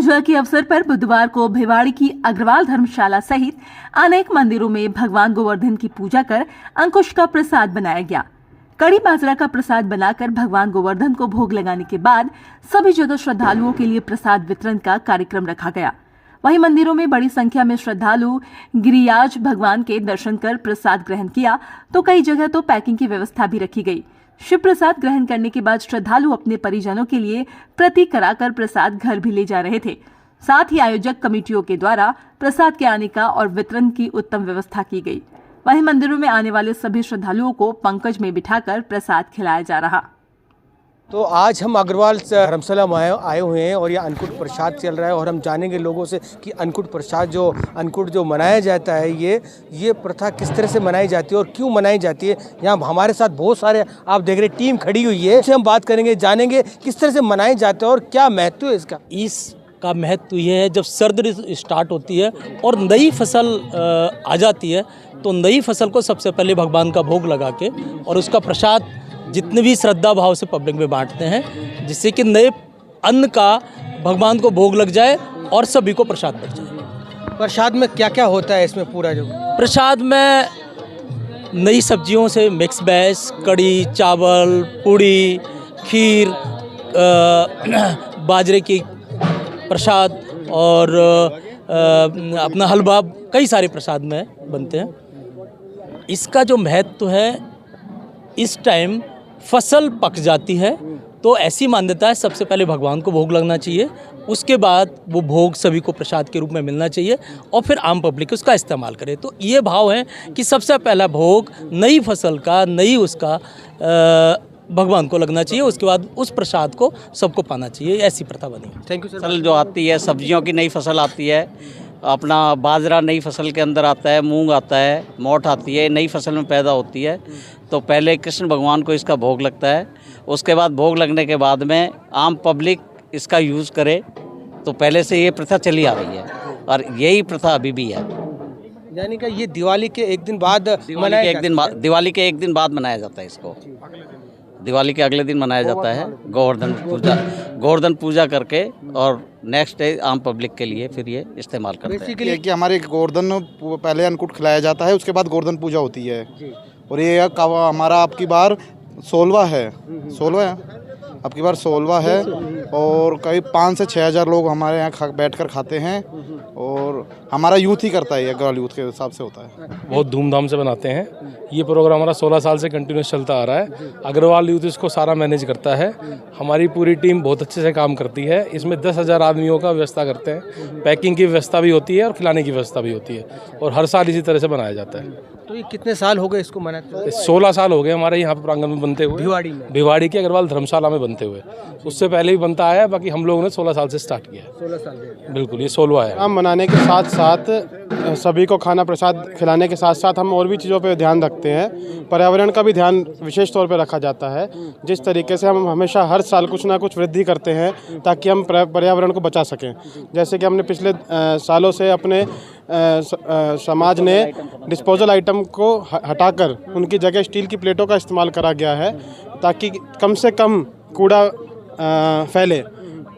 पूजा के अवसर पर बुधवार को भिवाड़ी की अग्रवाल धर्मशाला सहित अनेक मंदिरों में भगवान गोवर्धन की पूजा कर अंकुश का प्रसाद बनाया गया। कड़ी बाजरा का प्रसाद बनाकर भगवान गोवर्धन को भोग लगाने के बाद सभी जगह श्रद्धालुओं के लिए प्रसाद वितरण का कार्यक्रम रखा गया। वहीं मंदिरों में बड़ी संख्या में श्रद्धालु गिरिराज भगवान के दर्शन कर प्रसाद ग्रहण किया, तो कई जगह तो पैकिंग की व्यवस्था भी रखी गई। शिव प्रसाद ग्रहण करने के बाद श्रद्धालु अपने परिजनों के लिए प्रतीक कराकर प्रसाद घर भी ले जा रहे थे। साथ ही आयोजक कमेटियों के द्वारा प्रसाद के आने का और वितरण की उत्तम व्यवस्था की गई। वहीं मंदिरों में आने वाले सभी श्रद्धालुओं को पंकज में बिठाकर प्रसाद खिलाया जा रहा। तो आज हम अग्रवाल धर्मशाला में आए हुए हैं और ये अन्नकूट प्रसाद चल रहा है और हम जानेंगे लोगों से कि अन्नकूट प्रसाद जो मनाया जाता है ये प्रथा किस तरह से मनाई जाती है और क्यों मनाई जाती है। यहाँ हमारे साथ बहुत सारे आप देख रहे टीम खड़ी हुई है, इससे हम बात करेंगे, जानेंगे किस तरह से मनाया जाता है और क्या महत्व है इसका। इसका महत्व ये है, जब सर्द ऋतु स्टार्ट होती है और नई फसल आ जाती है तो नई फसल को सबसे पहले भगवान का भोग लगा के और उसका प्रसाद जितने भी श्रद्धा भाव से पब्लिक में बांटते हैं, जिससे कि नए अन्न का भगवान को भोग लग जाए और सभी को प्रसाद बढ़ जाए। प्रसाद में क्या क्या होता है इसमें पूरा जो प्रसाद में नई सब्जियों से मिक्स वेज, कड़ी, चावल, पूड़ी, खीर, बाजरे की प्रसाद और अपना हलवा, कई सारे प्रसाद में बनते हैं। इसका जो महत्व है, इस टाइम फसल पक जाती है तो ऐसी मान्यता है सबसे पहले भगवान को भोग लगना चाहिए, उसके बाद वो भोग सभी को प्रसाद के रूप में मिलना चाहिए और फिर आम पब्लिक उसका इस्तेमाल करे। तो ये भाव है कि सबसे पहला भोग नई फसल का, नई उसका भगवान को लगना चाहिए, उसके बाद उस प्रसाद को सबको पाना चाहिए। ऐसी प्रथा बनी। Thank you sir. फसल जो आती है, सब्जियों की नई फसल आती है, अपना बाजरा नई फसल के अंदर आता है, मूंग आता है, मोठ आती है, नई फसल में पैदा होती है। तो पहले कृष्ण भगवान को इसका भोग लगता है, उसके बाद भोग लगने के बाद में आम पब्लिक इसका यूज़ करे। तो पहले से ये प्रथा चली आ रही है और यही प्रथा अभी भी है। यानी कि ये दिवाली के एक दिन बाद दिवाली के एक दिन बाद मनाया जाता है इसको। दिवाली के अगले दिन मनाया जाता है गोवर्धन पूजा करके और नेक्स्ट डे आम पब्लिक के लिए फिर ये इस्तेमाल करते हैं। बेसिकली कि हमारे गोवर्धन पहले अन्नकूट खिलाया जाता है, उसके बाद गोवर्धन पूजा होती है और ये हमारा आपकी बार 16वां है, 16वां है आपकी बार 16वां है और करीब 5 से 6 हज़ार लोग हमारे यहाँ बैठकर खाते हैं और हमारा यूथ ही करता है, अग्रवाल यूथ के हिसाब से होता है। बहुत धूमधाम से बनाते हैं। ये प्रोग्राम हमारा 16 साल से कंटिन्यूस चलता आ रहा है। अग्रवाल यूथ इसको सारा मैनेज करता है। हमारी पूरी टीम बहुत अच्छे से काम करती है। इसमें 10,000 आदमियों का व्यवस्था करते हैं। पैकिंग की व्यवस्था भी होती है और खिलाने की व्यवस्था भी होती है और हर साल इसी तरह से बनाया जाता है। तो ये कितने साल हो गए इसको मनाते? 16 साल हो गए हमारे यहाँ पे प्रांगण में बनते हुए, भिवाड़ी के अग्रवाल धर्मशाला में बनते हुए। उससे पहले भी बनता आया, बाकी हम लोगों ने 16 साल से स्टार्ट किया है। 16 साल बिल्कुल, ये 16वां है। हम मनाने के साथ साथ सभी को खाना प्रसाद खिलाने के साथ साथ हम और भी चीज़ों पे ध्यान रखते हैं। पर्यावरण का भी ध्यान विशेष तौर पे रखा जाता है। जिस तरीके से हम हमेशा हर साल कुछ ना कुछ वृद्धि करते हैं ताकि हम पर्यावरण को बचा सकें। जैसे कि हमने पिछले सालों से अपने समाज ने डिस्पोजल आइटम को हटाकर उनकी जगह स्टील की प्लेटों का इस्तेमाल करा गया है ताकि कम से कम कूड़ा फैले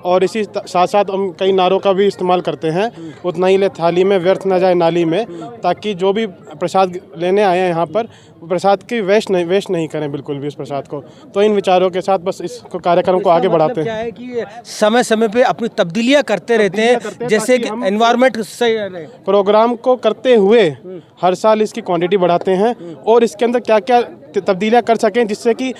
और इसी साथ साथ हम कई नारों का भी इस्तेमाल करते हैं। उतना ही ले थाली में व्यर्थ न जाए नाली में, ताकि जो भी प्रसाद लेने आए हैं यहाँ पर प्रसाद की वेस्ट नहीं करें बिल्कुल भी उस प्रसाद को। तो इन विचारों के साथ बस इस कार्यक्रम को आगे बढ़ाते हैं। क्या है कि समय समय पे अपनी तब्दीलियाँ करते रहते हैं, जैसे कि एनवायरनमेंट सही रहे। प्रोग्राम को करते हुए हर साल इसकी क्वांटिटी बढ़ाते हैं और इसके अंदर क्या क्या तब्दीलियाँ कर सकें जिससे कि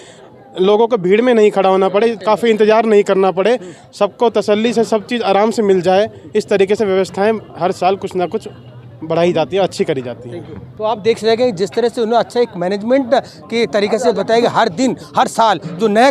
लोगों को भीड़ में नहीं खड़ा होना पड़े, काफ़ी इंतज़ार नहीं करना पड़े, सबको तसल्ली से सब चीज़ आराम से मिल जाए। इस तरीके से व्यवस्थाएं हर साल कुछ ना कुछ बढ़ाई जाती है, अच्छी करी जाती है। तो आप देख सकें जिस तरह से उन्होंने अच्छा एक मैनेजमेंट के तरीके से बताया कि हर दिन हर साल जो नया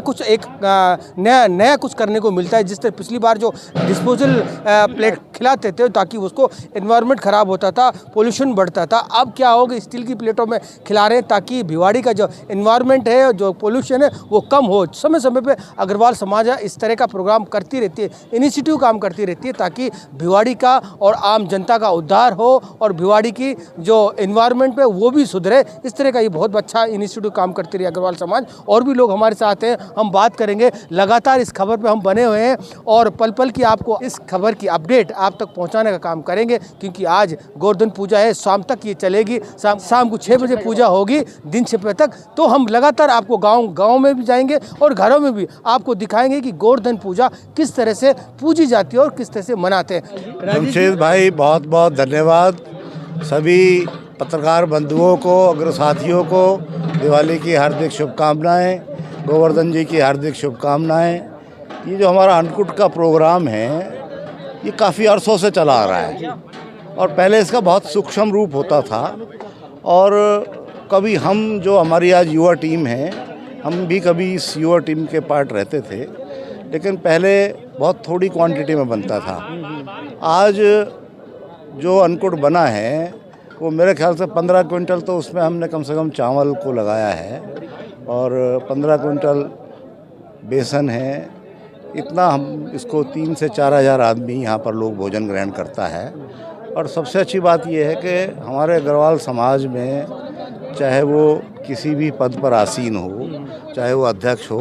कुछ करने को मिलता है। जिस तरह पिछली बार जो डिस्पोजल प्लेट खिलाते थे ताकि उसको एनवायरनमेंट ख़राब होता था, पोल्यूशन बढ़ता था, अब क्या होगा स्टील की प्लेटों में खिला रहे हैं ताकि भिवाड़ी का जो एनवायरनमेंट है, जो पोल्यूशन है वो कम हो। समय समय पर अग्रवाल समाज इस तरह का प्रोग्राम करती रहती है, इनिशिएटिव काम करती रहती है ताकि भिवाड़ी का और आम जनता का उद्धार हो और भिवाड़ी की जो इन्वायरमेंट पे वो भी सुधरे। इस तरह का ये बहुत अच्छा इनिशिएटिव काम करती रही अग्रवाल समाज। और भी लोग हमारे साथ हैं, हम बात करेंगे। लगातार इस खबर पे हम बने हुए हैं और पल पल की आपको इस खबर की अपडेट आप तक पहुंचाने का काम करेंगे, क्योंकि आज गोवर्धन पूजा है, शाम तक ये चलेगी। शाम को 6 बजे पूजा होगी, दिन 6 बजे तक। तो हम लगातार आपको गाँव में भी जाएंगे और घरों में भी आपको दिखाएंगे कि गोवर्धन पूजा किस तरह से पूजी जाती है और किस तरह से मनाते हैं। जमशेद भाई बहुत बहुत धन्यवाद। सभी पत्रकार बंधुओं को, अग्र साथियों को दिवाली की हार्दिक शुभकामनाएं, गोवर्धन जी की हार्दिक शुभकामनाएं। ये जो हमारा अन्नकूट का प्रोग्राम है ये काफ़ी अरसों से चला आ रहा है और पहले इसका बहुत सूक्ष्म रूप होता था। और कभी हम जो हमारी आज युवा टीम है, हम भी कभी इस युवा टीम के पार्ट रहते थे, लेकिन पहले बहुत थोड़ी क्वांटिटी में बनता था। आज जो अन्नकूट बना है वो मेरे ख्याल से 15 क्विंटल तो उसमें हमने कम से कम चावल को लगाया है और 15 क्विंटल बेसन है। इतना हम इसको 3 से 4 हज़ार आदमी यहाँ पर लोग भोजन ग्रहण करता है। और सबसे अच्छी बात यह है कि हमारे अग्रवाल समाज में चाहे वो किसी भी पद पर आसीन हो, चाहे वो अध्यक्ष हो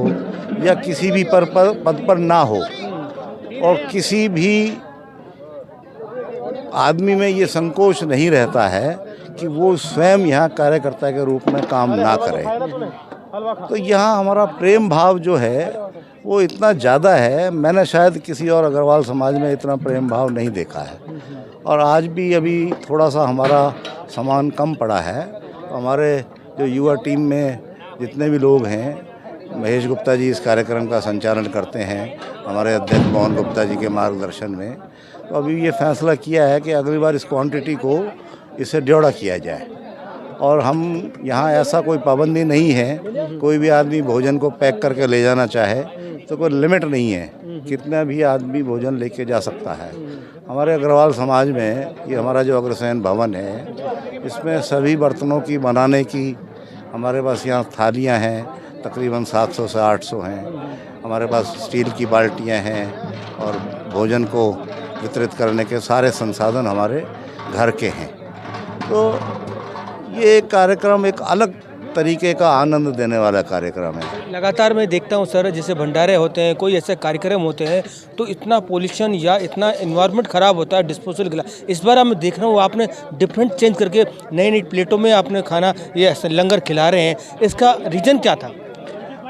या किसी भी पद पर ना हो, और किसी भी आदमी में ये संकोच नहीं रहता है कि वो स्वयं यहाँ कार्यकर्ता के रूप में काम ना करे। तो यहाँ हमारा प्रेम भाव जो है वो इतना ज़्यादा है, मैंने शायद किसी और अग्रवाल समाज में इतना प्रेम भाव नहीं देखा है। और आज भी अभी थोड़ा सा हमारा सामान कम पड़ा है। तो हमारे जो युवा टीम में जितने भी लोग हैं, महेश गुप्ता जी इस कार्यक्रम का संचालन करते हैं, हमारे अध्यक्ष मोहन गुप्ता जी के मार्गदर्शन में। तो अभी ये फैसला किया है कि अगली बार इस क्वांटिटी को इससे ड्योड़ा किया जाए। और हम यहाँ ऐसा कोई पाबंदी नहीं है, कोई भी आदमी भोजन को पैक करके ले जाना चाहे तो कोई लिमिट नहीं है, कितना भी आदमी भोजन लेके जा सकता है। हमारे अग्रवाल समाज में ये हमारा जो अग्रसेन भवन है, इसमें सभी बर्तनों की बनाने की हमारे पास यहाँ थालियाँ हैं, तकरीबन 700 से 800 हैं। हमारे पास स्टील की बाल्टियाँ हैं और भोजन को वितरित करने के सारे संसाधन हमारे घर के हैं। तो ये कार्यक्रम एक अलग तरीके का आनंद देने वाला कार्यक्रम है। लगातार मैं देखता हूँ सर, जैसे भंडारे होते हैं, कोई ऐसे कार्यक्रम होते हैं तो इतना पोल्यूशन या इतना एनवायरनमेंट ख़राब होता है डिस्पोजल गिलास। इस बार मैं देख रहा हूँ आपने डिफरेंट चेंज करके नई नई प्लेटों में आपने खाना ये लंगर खिला रहे हैं, इसका रीज़न क्या था?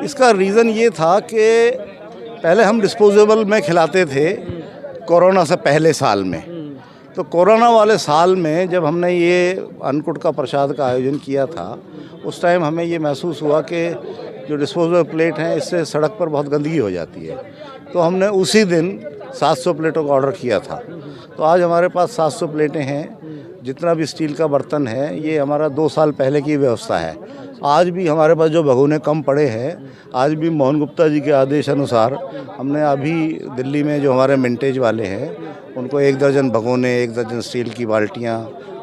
इसका रीज़न ये था कि पहले हम डिस्पोजेबल में खिलाते थे कोरोना से पहले साल में। तो कोरोना वाले साल में जब हमने ये अन्नकूट का प्रसाद का आयोजन किया था, उस टाइम हमें ये महसूस हुआ कि जो डिस्पोजेबल प्लेट हैं इससे सड़क पर बहुत गंदगी हो जाती है। तो हमने उसी दिन 700 प्लेटों का ऑर्डर किया था। तो आज हमारे पास 700 प्लेटें हैं। जितना भी स्टील का बर्तन है ये हमारा 2 साल पहले की व्यवस्था है। आज भी हमारे पास जो भगोने कम पड़े हैं, आज भी मोहन गुप्ता जी के आदेश अनुसार हमने अभी दिल्ली में जो हमारे मिंटेज वाले हैं उनको 1 दर्जन भगोने, 1 दर्जन स्टील की बाल्टियाँ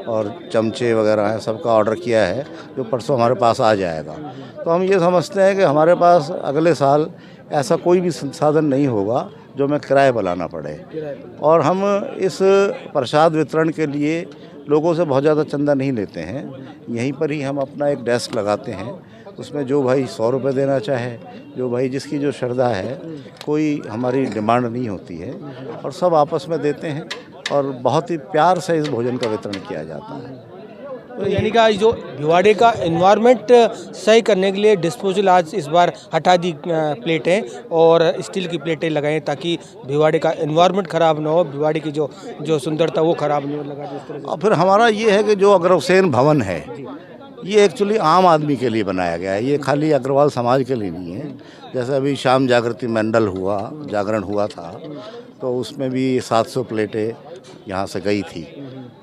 और चमचे वगैरह हैं, सबका ऑर्डर किया है, जो परसों हमारे पास आ जाएगा। तो हम ये समझते हैं कि हमारे पास अगले साल ऐसा कोई भी संसाधन नहीं होगा जो हमें किराए पर लाना पड़े। और हम इस प्रसाद वितरण के लिए लोगों से बहुत ज़्यादा चंदा नहीं लेते हैं। यहीं पर ही हम अपना एक डेस्क लगाते हैं, उसमें जो भाई 100 रुपये देना चाहे, जो भाई जिसकी जो श्रद्धा है, कोई हमारी डिमांड नहीं होती है और सब आपस में देते हैं और बहुत ही प्यार से इस भोजन का वितरण किया जाता है। तो यानी कि जो भिवाड़ी का एनवायरनमेंट सही करने के लिए डिस्पोजल आज इस बार हटा दी प्लेटें और स्टील की प्लेटें लगाएं ताकि भिवाड़ी का एनवायरनमेंट ख़राब ना हो, भिवाड़ी की जो सुंदरता वो ख़राब नहीं हो। लगा और फिर हमारा ये है कि जो अग्रसेन भवन है ये एक्चुअली आम आदमी के लिए बनाया गया है, ये खाली अग्रवाल समाज के लिए नहीं है। जैसे अभी शाम जागृति मंडल जागरण हुआ था तो उसमें भी 700 प्लेटें यहाँ से गई थी।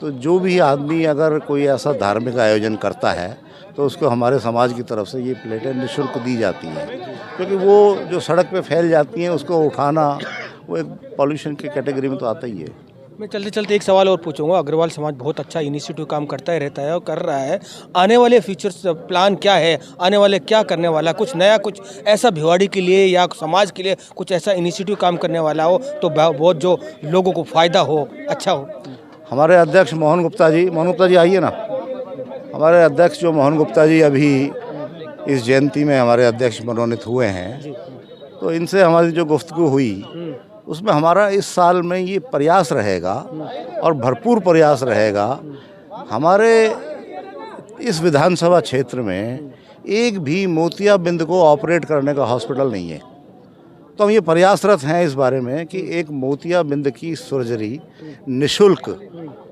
तो जो भी आदमी अगर कोई ऐसा धार्मिक आयोजन करता है तो उसको हमारे समाज की तरफ से ये प्लेटें निःशुल्क दी जाती हैं, क्योंकि वो जो सड़क पे फैल जाती हैं उसको उठाना वो एक पॉल्यूशन की कैटेगरी में तो आता ही है। मैं चलते चलते एक सवाल और पूछूंगा। अग्रवाल समाज बहुत अच्छा इनिशिएटिव काम करता ही रहता है और कर रहा है। आने वाले फ्यूचर्स प्लान क्या है? आने वाले क्या करने वाला? कुछ नया, कुछ ऐसा भिवाड़ी के लिए या समाज के लिए कुछ ऐसा इनिशिएटिव काम करने वाला हो तो बहुत जो लोगों को फ़ायदा हो, अच्छा हो। हमारे अध्यक्ष मोहन गुप्ता जी आइए ना। हमारे अध्यक्ष जो मोहन गुप्ता जी अभी इस जयंती में हमारे अध्यक्ष मनोनीत हुए हैं, तो इनसे हमारी जो गुफ्तगू हुई उसमें हमारा इस साल में ये प्रयास रहेगा और भरपूर प्रयास रहेगा। हमारे इस विधानसभा क्षेत्र में एक भी मोतियाबिंद को ऑपरेट करने का हॉस्पिटल नहीं है, तो हम ये प्रयासरत हैं इस बारे में कि एक मोतियाबिंद की सर्जरी निशुल्क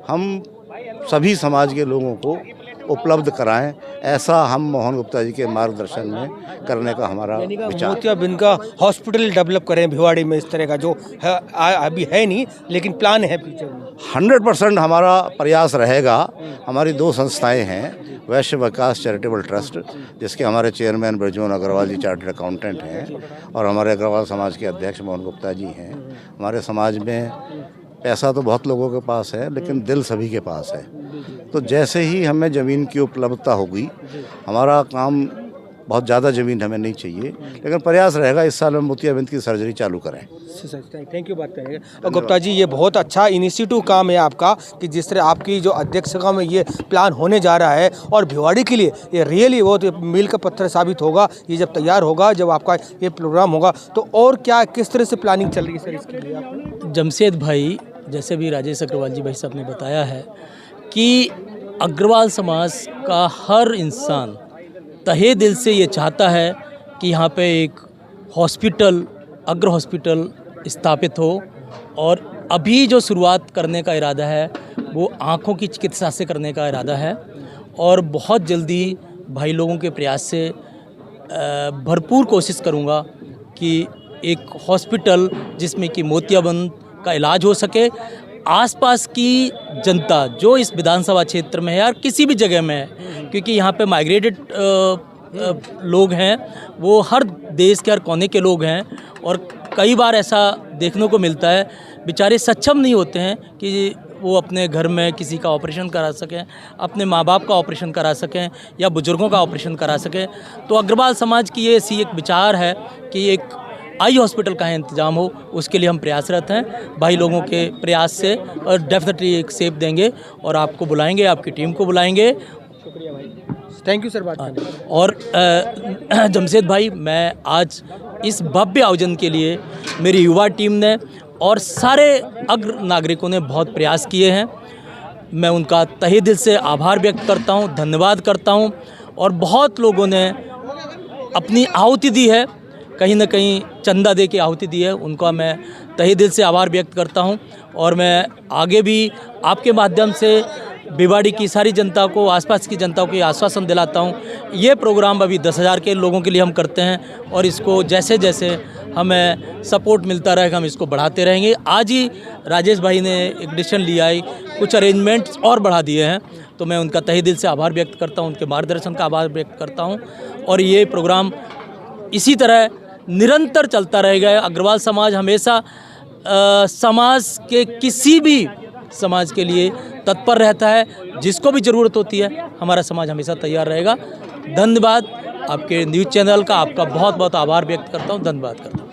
हम सभी समाज के लोगों को उपलब्ध कराएं। ऐसा हम मोहन गुप्ता जी के मार्गदर्शन में करने का हमारा विचार। मोतियाबिंद का हॉस्पिटल डेवलप करें भिवाड़ी में, इस तरह का जो है अभी है नहीं, लेकिन प्लान है फ्यूचर में। 100% हमारा प्रयास रहेगा। हमारी 2 संस्थाएं हैं, वैश्य विकास चैरिटेबल ट्रस्ट, जिसके हमारे चेयरमैन ब्रजमोहन अग्रवाल जी चार्टर्ड अकाउंटेंट हैं, और हमारे अग्रवाल समाज के अध्यक्ष मोहन गुप्ता जी हैं। हमारे समाज में पैसा तो बहुत लोगों के पास है, लेकिन दिल सभी के पास है। तो जैसे ही हमें ज़मीन की उपलब्धता होगी, हमारा काम बहुत ज़्यादा ज़मीन हमें नहीं चाहिए, लेकिन प्रयास रहेगा इस साल में मोतियाबिंद की सर्जरी चालू करें। थैंक यू बात करेंगे। और गुप्ता जी, ये बहुत अच्छा इनिशिएटिव काम है आपका कि जिस तरह आपकी जो अध्यक्षता में ये प्लान होने जा रहा है, और भिवाड़ी के लिए ये रियली बहुत मील का पत्थर साबित होगा। ये जब तैयार होगा, जब आपका ये प्रोग्राम होगा, तो और क्या किस तरह से प्लानिंग चल रही है सर इसके लिए आप? जमशेद भाई, जैसे भी राजेश अग्रवाल जी भाई साहब ने बताया है कि अग्रवाल समाज का हर इंसान तहे दिल से ये चाहता है कि यहाँ पे एक हॉस्पिटल, अग्र हॉस्पिटल स्थापित हो, और अभी जो शुरुआत करने का इरादा है वो आँखों की चिकित्सा से करने का इरादा है, और बहुत जल्दी भाई लोगों के प्रयास से भरपूर कोशिश करूँगा कि एक हॉस्पिटल जिसमें कि मोतियाबिंद का इलाज हो सके। आसपास की जनता जो इस विधानसभा क्षेत्र में है या किसी भी जगह में है, क्योंकि यहाँ पे माइग्रेटेड लोग हैं, वो हर देश के हर कोने के लोग हैं, और कई बार ऐसा देखने को मिलता है बेचारे सक्षम नहीं होते हैं कि वो अपने घर में किसी का ऑपरेशन करा सकें, अपने माँ बाप का ऑपरेशन करा सकें या बुजुर्गों का ऑपरेशन करा सकें। तो अग्रवाल समाज की ये ऐसी एक विचार है कि एक आई हॉस्पिटल का इंतजाम हो, उसके लिए हम प्रयासरत हैं भाई लोगों के प्रयास से, और डेफिनेटली एक सेफ देंगे और आपको बुलाएंगे, आपकी टीम को बुलाएंगे। शुक्रिया भाई, थैंक यू सर बात करने के लिए। और जमशेद भाई, मैं आज इस भव्य आयोजन के लिए मेरी युवा टीम ने और सारे अग्र नागरिकों ने बहुत प्रयास किए हैं। मैं उनका तहे दिल से आभार व्यक्त करता हूं, धन्यवाद करता हूं, और बहुत लोगों ने अपनी आहुति दी है, कहीं ना कहीं चंदा दे के आहुति दी है, उनका मैं तहे दिल से आभार व्यक्त करता हूं। और मैं आगे भी आपके माध्यम से भिवाड़ी की सारी जनता को, आसपास की जनता को ये आश्वासन दिलाता हूं, ये प्रोग्राम अभी 10,000 के लोगों के लिए हम करते हैं, और इसको जैसे जैसे हमें सपोर्ट मिलता रहेगा हम इसको बढ़ाते रहेंगे। आज ही राजेश भाई ने एक डिसीजन लिया है, कुछ अरेंजमेंट्स और बढ़ा दिए हैं, तो मैं उनका तहे दिल से आभार व्यक्त करता हूँ, उनके मार्गदर्शन का आभार व्यक्त करता हूँ, और ये प्रोग्राम इसी तरह निरंतर चलता रहेगा। अग्रवाल समाज हमेशा समाज के किसी भी समाज के लिए तत्पर रहता है, जिसको भी ज़रूरत होती है हमारा समाज हमेशा तैयार रहेगा। धन्यवाद। आपके न्यूज़ चैनल का आपका बहुत बहुत आभार व्यक्त करता हूँ, धन्यवाद करता हूँ।